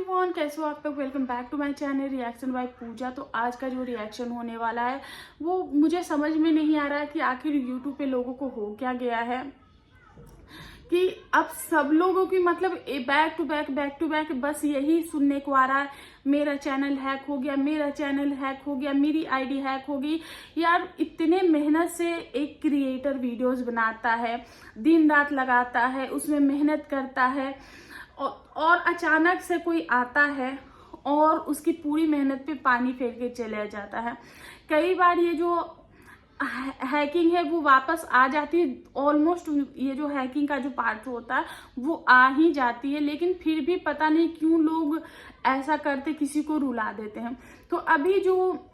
Everyone, कैसे हो आप लोग। Welcome back to my channel reaction by Pooja. तो आज का जो रिएक्शन होने वाला है वो मुझे समझ में नहीं आ रहा है कि आखिर यूट्यूब पे लोगों को हो क्या गया है कि अब सब लोगों की मतलब बैक टू बैक बस यही सुनने को आ रहा है, मेरा चैनल हैक हो गया, मेरा चैनल हैक हो गया, मेरी आईडी हैक हो गई। यार इतने मेहनत से एक क्रिएटर वीडियोस बनाता है, दिन रात लगाता है, उसमें मेहनत करता है और अचानक से कोई आता है और उसकी पूरी मेहनत पे पानी फेर के चले जाता है। कई बार ये जो हैकिंग है वो वापस आ जाती है, ऑलमोस्ट ये जो हैकिंग का जो पार्ट होता है वो आ ही जाती है, लेकिन फिर भी पता नहीं क्यों लोग ऐसा करते, किसी को रुला देते हैं। तो अभी जो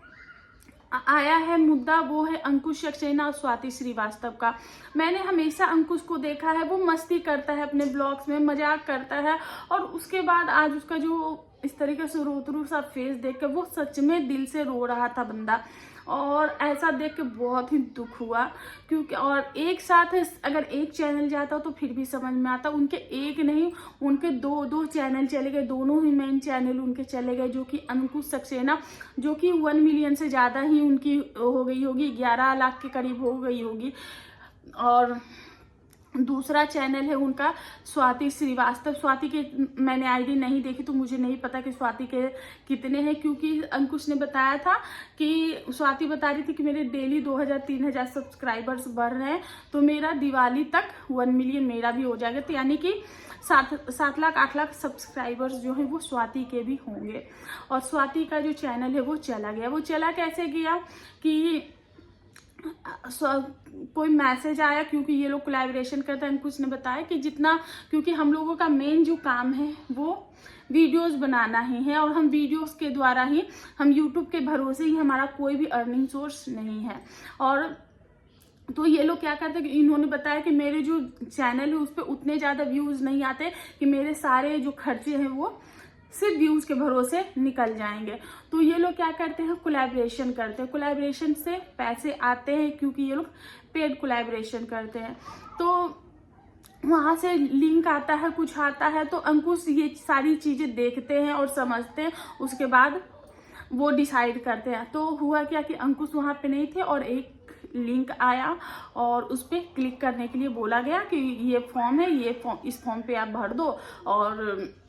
आया है मुद्दा वो है अंकुश सक्सेना और स्वाति श्रीवास्तव का। मैंने हमेशा अंकुश को देखा है, वो मस्ती करता है, अपने ब्लॉग्स में मजाक करता है, और उसके बाद आज उसका जो इस तरीके से रोतरू सा फेस देख के वो सच में दिल से रो रहा था बंदा, और ऐसा देख के बहुत ही दुख हुआ। क्योंकि और एक साथ अगर एक चैनल जाता तो फिर भी समझ में आता, उनके एक नहीं उनके दो चैनल चले गए, दोनों ही मेन चैनल उनके चले गए, जो कि अंकुश सक्सेना जो कि 1 मिलियन से ज़्यादा ही उनकी हो गई होगी, 11 लाख के करीब हो गई होगी। और दूसरा चैनल है उनका स्वाति श्रीवास्तव। स्वाति के मैंने आईडी नहीं देखी तो मुझे नहीं पता कि स्वाति के कितने हैं, क्योंकि अंकुश ने बताया था कि स्वाति बता रही थी कि मेरे डेली 2000-3000 सब्सक्राइबर्स बढ़ रहे हैं, तो मेरा दिवाली तक 1 मिलियन मेरा भी हो जाएगा। तो यानी कि 7 लाख 8 लाख सब्सक्राइबर्स जो है वो स्वाति के भी होंगे। और स्वाति का जो चैनल है वो चला गया। वो चला कैसे गया कि कोई मैसेज आया, क्योंकि ये लोग कोलैबोरेशन करते हैं। अंकुश ने बताया कि जितना, क्योंकि हम लोगों का मेन जो काम है वो वीडियोस बनाना ही है, और हम वीडियोस के द्वारा ही, हम यूट्यूब के भरोसे ही, हमारा कोई भी अर्निंग सोर्स नहीं है। और तो ये लोग क्या करते हैं कि इन्होंने बताया कि मेरे जो चैनल है उस पर उतने ज़्यादा व्यूज़ नहीं आते कि मेरे सारे जो खर्चे हैं वो सिर्फ व्यूज के भरोसे निकल जाएंगे। तो ये लोग क्या करते हैं, कोलैबोरेशन करते हैं। कोलैबोरेशन से पैसे आते हैं, क्योंकि ये लोग पेड कोलैबोरेशन करते हैं, तो वहां से लिंक आता है, कुछ आता है। तो अंकुश ये सारी चीजें देखते हैं और समझते हैं, उसके बाद वो डिसाइड करते हैं। तो हुआ क्या कि अंकुश वहां पे नहीं थे और एक लिंक आया और उस पर क्लिक करने के लिए बोला गया कि ये फॉर्म है, ये फॉर्म, इस फॉर्म पे आप भर दो और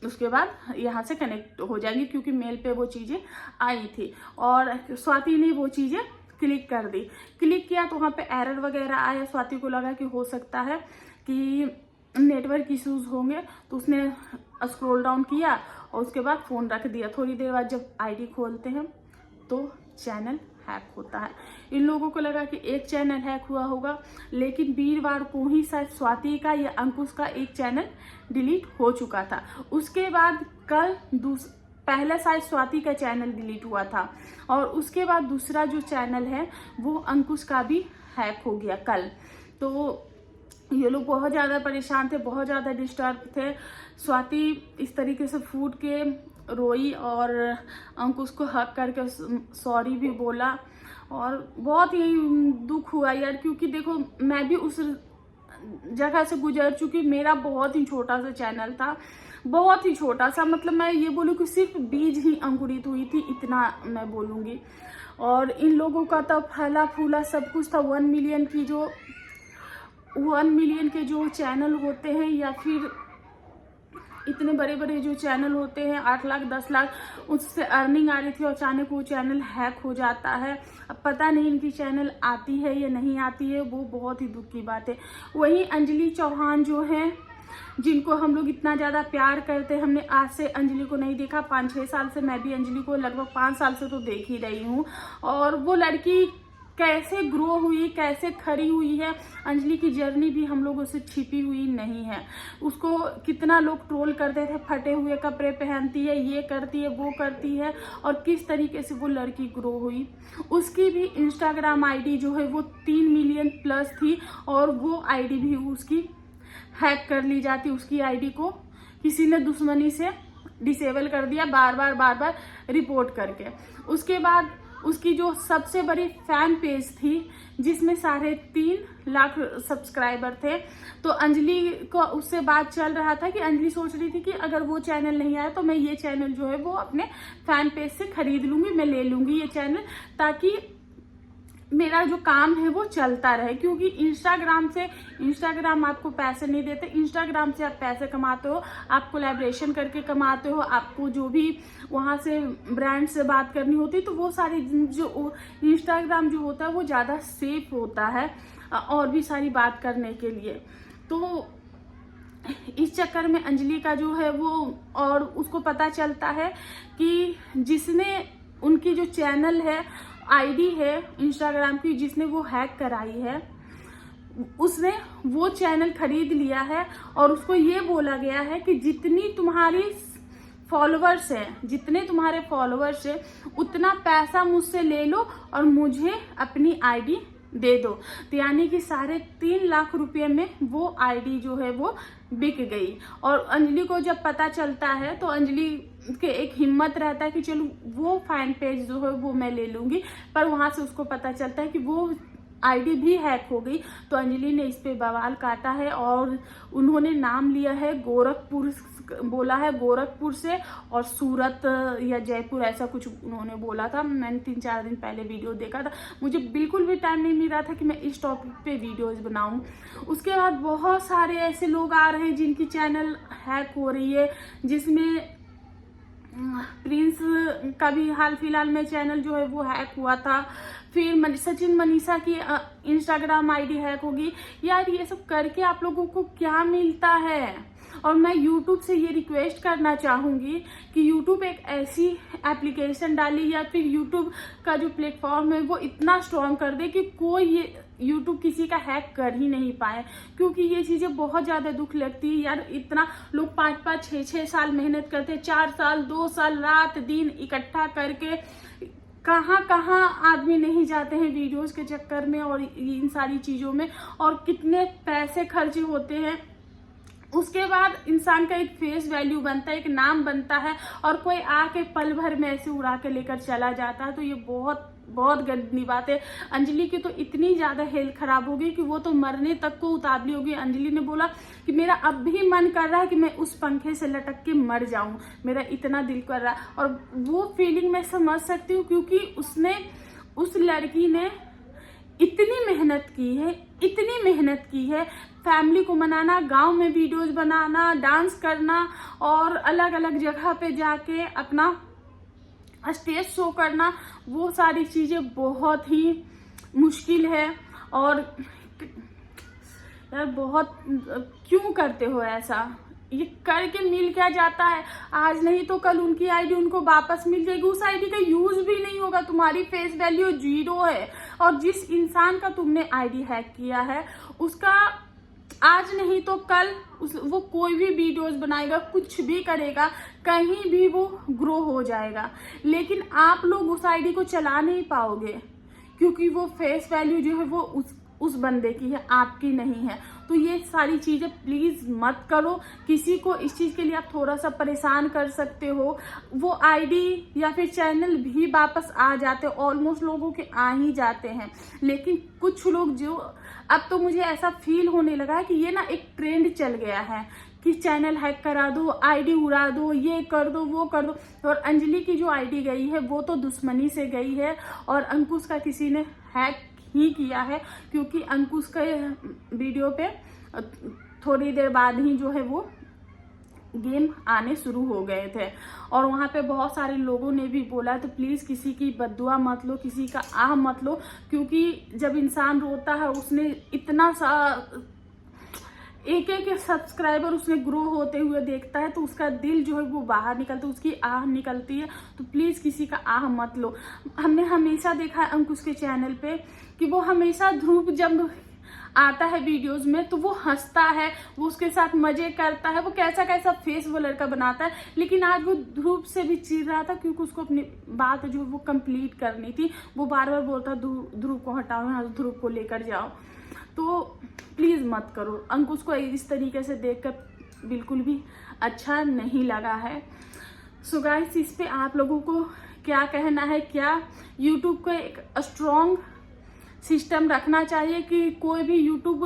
उसके बाद यहाँ से कनेक्ट हो जाएंगे, क्योंकि मेल पे वो चीज़ें आई थी। और स्वाति ने वो चीज़ें क्लिक कर दी। क्लिक किया तो वहाँ पे एरर वगैरह आया। स्वाति को लगा कि हो सकता है कि नेटवर्क इश्यूज होंगे, तो उसने स्क्रॉल डाउन किया और उसके बाद फ़ोन रख दिया। थोड़ी देर बाद जब आईडी खोलते हैं तो चैनल हैक होता है। इन लोगों को लगा कि एक चैनल हैक हुआ होगा, लेकिन वीरवार को ही शायद स्वाति का या अंकुश का एक चैनल डिलीट हो चुका था। उसके बाद कल पहला शायद स्वाति का चैनल डिलीट हुआ था, और उसके बाद दूसरा जो चैनल है वो अंकुश का भी हैक हो गया कल। तो ये लोग बहुत ज़्यादा परेशान थे, बहुत ज़्यादा डिस्टर्ब थे। स्वाति इस तरीके से फूट के रोई और अंकुश को हक करके सॉरी भी बोला, और बहुत ही दुख हुआ यार। क्योंकि देखो, मैं भी उस जगह से गुजर चुकी। मेरा बहुत ही छोटा सा चैनल था, बहुत ही छोटा सा, मतलब मैं ये बोलूँ कि सिर्फ बीज ही अंकुरित हुई थी, इतना मैं बोलूँगी। और इन लोगों का तो फला फूला सब कुछ था। 1 मिलियन के जो चैनल होते हैं, या फिर इतने बड़े बड़े जो चैनल होते हैं, 8 लाख 10 लाख, उससे अर्निंग आ रही थी, और अचानक वो चैनल हैक हो जाता है। अब पता नहीं इनकी चैनल आती है या नहीं आती है, वो बहुत ही दुख की बात है। वहीं अंजलि चौहान जो है, जिनको हम लोग इतना ज़्यादा प्यार करते हैं, हमने आज से अंजलि को नहीं देखा, 5-6 साल से। मैं भी अंजलि को लगभग 5 साल से तो देख ही रही हूँ, और वो लड़की कैसे ग्रो हुई, कैसे खड़ी हुई है, अंजलि की जर्नी भी हम लोगों से छिपी हुई नहीं है। उसको कितना लोग ट्रोल करते थे, फटे हुए कपड़े पहनती है, ये करती है, वो करती है, और किस तरीके से वो लड़की ग्रो हुई। उसकी भी इंस्टाग्राम आईडी जो है वो 3 मिलियन प्लस थी, और वो आईडी भी उसकी हैक कर ली जाती। उसकी आईडी को किसी ने दुश्मनी से डिसेबल कर दिया, बार बार रिपोर्ट करके। उसके बाद उसकी जो सबसे बड़ी फैन पेज थी जिसमें 3.5 लाख सब्सक्राइबर थे। तो अंजलि को उससे बात चल रहा था कि अंजलि सोच रही थी कि अगर वो चैनल नहीं आया तो मैं ये चैनल जो है वो अपने फैन पेज से खरीद लूंगी, मैं ले लूंगी ये चैनल, ताकि मेरा जो काम है वो चलता रहे। क्योंकि इंस्टाग्राम आपको पैसे नहीं देते, इंस्टाग्राम से आप पैसे कमाते हो, आप कोलैबोरेशन करके कमाते हो, आपको जो भी वहाँ से ब्रांड से बात करनी होती है, तो वो सारी जो इंस्टाग्राम जो होता है वो ज़्यादा सेफ होता है और भी सारी बात करने के लिए। तो इस चक्कर में अंजलि का जो है वो, और उसको पता चलता है कि जिसने उनकी जो चैनल है, आईडी है इंस्टाग्राम की, जिसने वो हैक कराई है, उसने वो चैनल खरीद लिया है और उसको ये बोला गया है कि जितने तुम्हारे फॉलोअर्स है उतना पैसा मुझसे ले लो और मुझे अपनी आईडी दे दो। तो यानी कि 3.5 लाख रुपए में वो आईडी जो है वो बिक गई। और अंजलि को जब पता चलता है तो अंजलि के एक हिम्मत रहता है कि चलो वो फैन पेज जो है वो मैं ले लूंगी, पर वहां से उसको पता चलता है कि वो आईडी भी हैक हो गई। तो अंजलि ने इस पे बवाल काटा है और उन्होंने नाम लिया है गोरखपुर, बोला है गोरखपुर से और सूरत या जयपुर, ऐसा कुछ उन्होंने बोला था। मैंने 3-4 दिन पहले वीडियो देखा था, मुझे बिल्कुल भी टाइम नहीं मिल रहा था कि मैं इस टॉपिक पे वीडियोस बनाऊं। उसके बाद बहुत सारे ऐसे लोग आ रहे हैं जिनकी चैनल हैक हो रही है, जिसमें प्रिंस का भी हाल फिलहाल में चैनल जो है वो हैक हुआ था। फिर सचिन मनीषा की इंस्टाग्राम आईडी हैक होगी। यार ये सब करके आप लोगों को क्या मिलता है? और मैं YouTube से ये रिक्वेस्ट करना चाहूँगी कि YouTube एक ऐसी एप्लीकेशन डाली या फिर YouTube का जो प्लेटफॉर्म है वो इतना स्ट्रॉन्ग कर दे कि कोई ये YouTube किसी का हैक कर ही नहीं पाए। क्योंकि ये चीज़ें बहुत ज़्यादा दुख लगती है यार। इतना लोग 5-5, 6-6 साल मेहनत करते हैं, 4 साल 2 साल रात दिन इकट्ठा करके कहाँ आदमी नहीं जाते हैं वीडियोस के चक्कर में और इन सारी चीज़ों में, और कितने पैसे खर्च होते हैं। उसके बाद इंसान का एक फेस वैल्यू बनता है, एक नाम बनता है, और कोई आके पल भर में ऐसे उड़ा के लेकर चला जाता है। तो ये बहुत गंदी बात है। अंजलि की तो इतनी ज्यादा हेल्थ खराब होगी कि वो तो मरने तक को उतावली होगी। अंजलि ने बोला कि मेरा अब भी मन कर रहा है कि मैं उस पंखे से लटक के मर जाऊं, मेरा इतना दिल कर रहा है। और वो फीलिंग मैं समझ सकती हूँ, क्योंकि उस लड़की ने इतनी मेहनत की है फैमिली को मनाना, गांव में वीडियोस बनाना, डांस करना और अलग अलग जगह पे जाके अपना स्टेज शो करना, वो सारी चीजें बहुत ही मुश्किल है। और यार बहुत क्यों करते हो ऐसा? ये करके मिल क्या जाता है? आज नहीं तो कल उनकी आईडी उनको वापस मिल जाएगी, उस आईडी का यूज भी नहीं होगा, तुम्हारी फेस वैल्यू 0 है। और जिस इंसान का तुमने आईडी हैक किया है उसका आज नहीं तो कल वो कोई भी वीडियोस बनाएगा, कुछ भी करेगा, कहीं भी वो ग्रो हो जाएगा। लेकिन आप लोग उस आईडी को चला नहीं पाओगे, क्योंकि वो फेस वैल्यू जो है वो उस बंदे की है, आपकी नहीं है। तो ये सारी चीजें प्लीज मत करो। किसी को इस चीज के लिए आप थोड़ा सा परेशान कर सकते हो, वो आईडी या फिर चैनल भी वापस आ जाते, ऑलमोस्ट लोगों के आ ही जाते हैं। लेकिन कुछ लोग जो, अब तो मुझे ऐसा फील होने लगा है कि ये ना एक ट्रेंड चल गया है कि चैनल हैक करा दो, आईडी उड़ा दो, ये कर दो, वो कर दो। और अंजलि की जो आईडी गई है वो तो दुश्मनी से गई है, और अंकुश का किसी ने हैक ही किया है, क्योंकि अंकुश के वीडियो पे थोड़ी देर बाद ही जो है वो गेम आने शुरू हो गए थे। और वहाँ पे बहुत सारे लोगों ने भी बोला तो प्लीज़ किसी की बद्दुआ मत लो, किसी का आह मत लो, क्योंकि जब इंसान रोता है, उसने इतना सा एक सब्सक्राइबर उसने ग्रो होते हुए देखता है, तो उसका दिल जो है वो बाहर निकलता है, उसकी आह निकलती है। तो प्लीज़ किसी का आह मत लो। हमने हमेशा देखा है अंकुश के चैनल पे कि वो हमेशा ध्रुव जब आता है वीडियोस में तो वो हंसता है, वो उसके साथ मजे करता है, वो कैसा कैसा फेस वो लड़का बनाता है। लेकिन आज वो ध्रुव से भी चिढ़ रहा था, क्योंकि उसको अपनी बात जो वो कंप्लीट करनी थी। वो बार बार बोलता ध्रुव को हटाओ, यहाँ ध्रुव को लेकर जाओ। तो प्लीज़ मत करो। अंकुश को इस तरीके से देखकर बिल्कुल भी अच्छा नहीं लगा है। सो गाइस, इस पे आप लोगों को क्या कहना है? क्या यूट्यूब को एक स्ट्रॉन्ग सिस्टम रखना चाहिए कि कोई भी यूट्यूब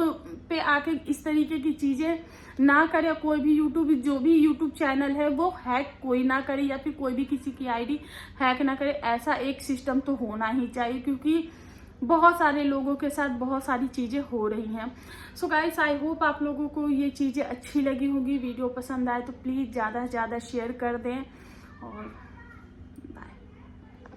पे आके इस तरीके की चीजें ना करे, कोई भी जो भी यूट्यूब चैनल है वो हैक कोई ना करे, या फिर कोई भी किसी की आईडी हैक ना करे? ऐसा एक सिस्टम तो होना ही चाहिए, क्योंकि बहुत सारे लोगों के साथ बहुत सारी चीजें हो रही हैं। सो गाइस, आई होप आप लोगों को ये चीजें अच्छी लगी होगी। वीडियो पसंद आए तो प्लीज ज्यादा से ज्यादा शेयर कर दें और